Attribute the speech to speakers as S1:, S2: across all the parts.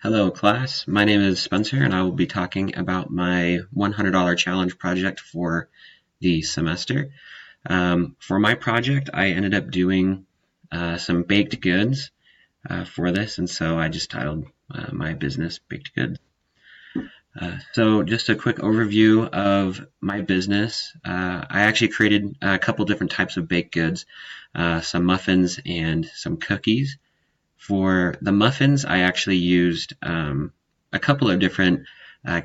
S1: Hello, class. My name is Spencer, and I will be talking about my $100 challenge project for the semester. For my project, I ended up doing some baked goods for this, and so I just titled my business Baked Goods. So just a quick overview of my business. I actually created a couple different types of baked goods, some muffins and some cookies. For the muffins, I actually used a couple of different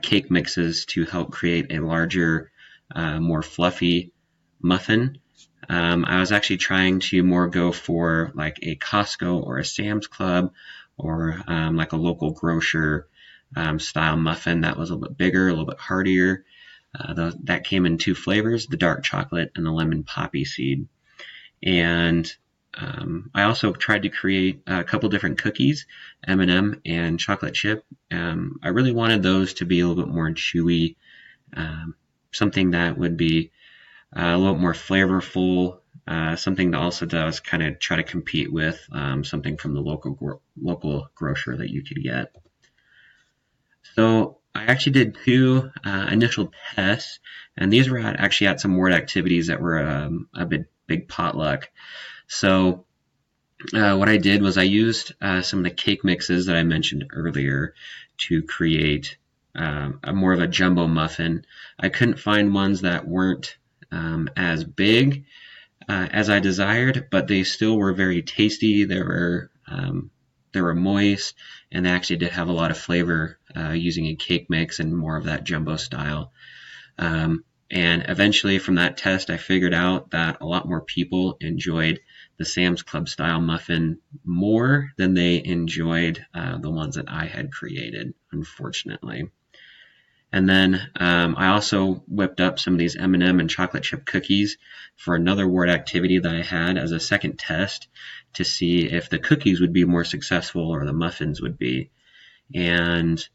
S1: cake mixes to help create a larger, more fluffy muffin. I was actually trying to more go for like a Costco or a Sam's Club or like a local grocer style muffin that was a little bit bigger, a little bit heartier. That came in two flavors, the dark chocolate and the lemon poppy seed. And I also tried to create a couple different cookies, M&M and chocolate chip. I really wanted those to be a little bit more chewy, something that would be a little more flavorful, something that also does kind of try to compete with something from the local grocer that you could get. So I actually did two initial tests, and these were actually at some word activities that were a big potluck. So what I did was I used some of the cake mixes that I mentioned earlier to create a more of a jumbo muffin. I couldn't find ones that weren't as big as I desired, but they still were very tasty. They were moist, and they actually did have a lot of flavor using a cake mix and more of that jumbo style. And eventually from that test, I figured out that a lot more people enjoyed the Sam's Club style muffin more than they enjoyed the ones that I had created, unfortunately. And then I also whipped up some of these M&M and chocolate chip cookies for another word activity that I had as a second test to see if the cookies would be more successful or the muffins would be. And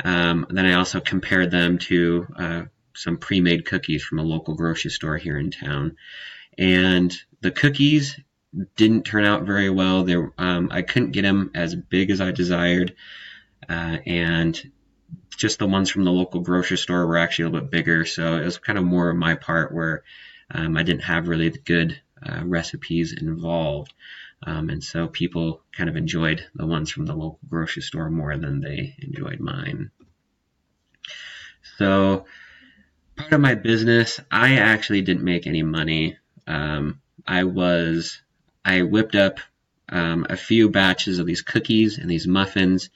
S1: then I also compared them to some pre-made cookies from a local grocery store here in town. And the cookies didn't turn out very well. I couldn't get them as big as I desired, and just the ones from the local grocery store were actually a little bit bigger. So it was kind of more of my part where I didn't have really the good recipes involved. And so people kind of enjoyed the ones from the local grocery store more than they enjoyed mine. So part of my business, I actually didn't make any money. I whipped up a few batches of these cookies and these muffins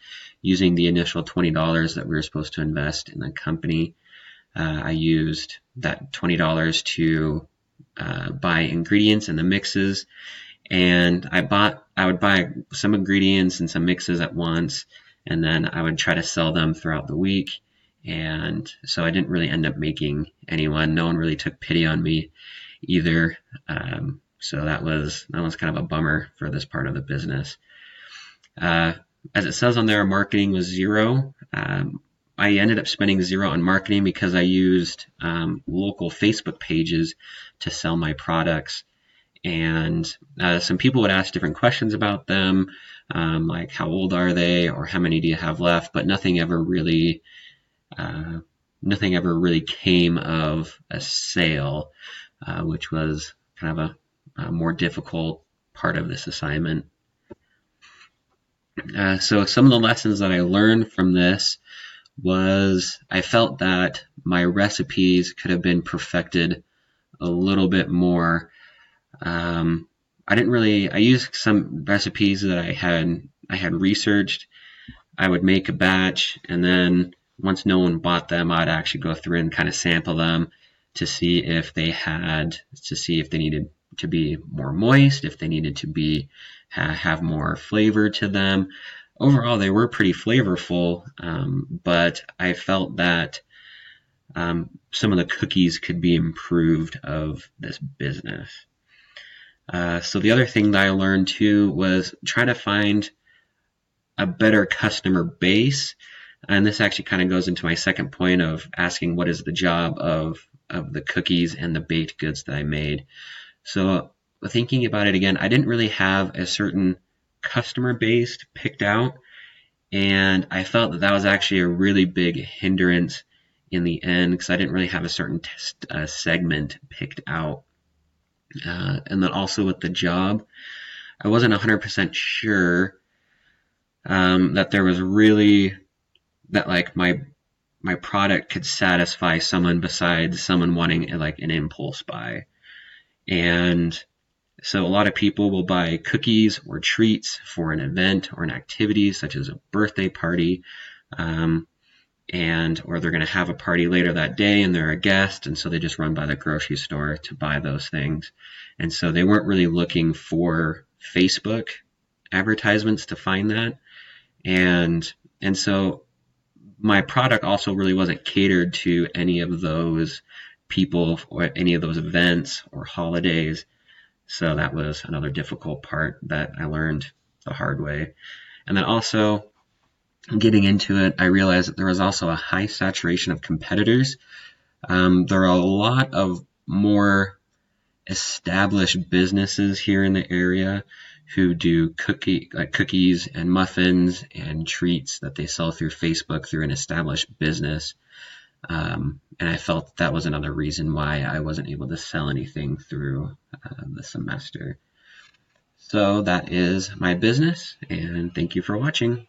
S1: using the initial $20 that we were supposed to invest in the company. I used that $20 to buy ingredients and the mixes, and I would buy some ingredients and some mixes at once, and then I would try to sell them throughout the week. And so I didn't really end up making anyone. No one really took pity on me either. So that was kind of a bummer for this part of the business. As it says on there, marketing was zero. I ended up spending zero on marketing because I used local Facebook pages to sell my products. And some people would ask different questions about them, like how old are they or how many do you have left, but nothing ever really came of a sale, which was kind of a more difficult part of this assignment. So some of the lessons that I learned from this was I felt that my recipes could have been perfected a little bit more. I used some recipes that I had researched. I would make a batch, and then once no one bought them, I'd actually go through and kind of sample them to see if they needed to be more moist, if they needed to have more flavor to them. Overall, they were pretty flavorful, but I felt that some of the cookies could be improved of this business. So the other thing that I learned too was try to find a better customer base. And this actually kind of goes into my second point of asking what is the job of the cookies and the baked goods that I made. So thinking about it again, I didn't really have a certain customer base picked out, And I felt that that was actually a really big hindrance in the end because I didn't really have a certain segment picked out. And then also with the job, I wasn't 100% sure that there was really that like my product could satisfy someone besides someone wanting like an impulse buy. And so a lot of people will buy cookies or treats for an event or an activity such as a birthday party, um, and or they're going to have a party later that day and they're a guest, and so they just run by the grocery store to buy those things. And so they weren't really looking for Facebook advertisements to find that. And so my product also really wasn't catered to any of those people or any of those events or holidays. So that was another difficult part that I learned the hard way. And then also getting into it, I realized that there was also a high saturation of competitors. There are a lot of more established businesses here in the area who do cookies and muffins and treats that they sell through Facebook through an established business. And I felt that was another reason why I wasn't able to sell anything through the semester. So that is my business, and thank you for watching.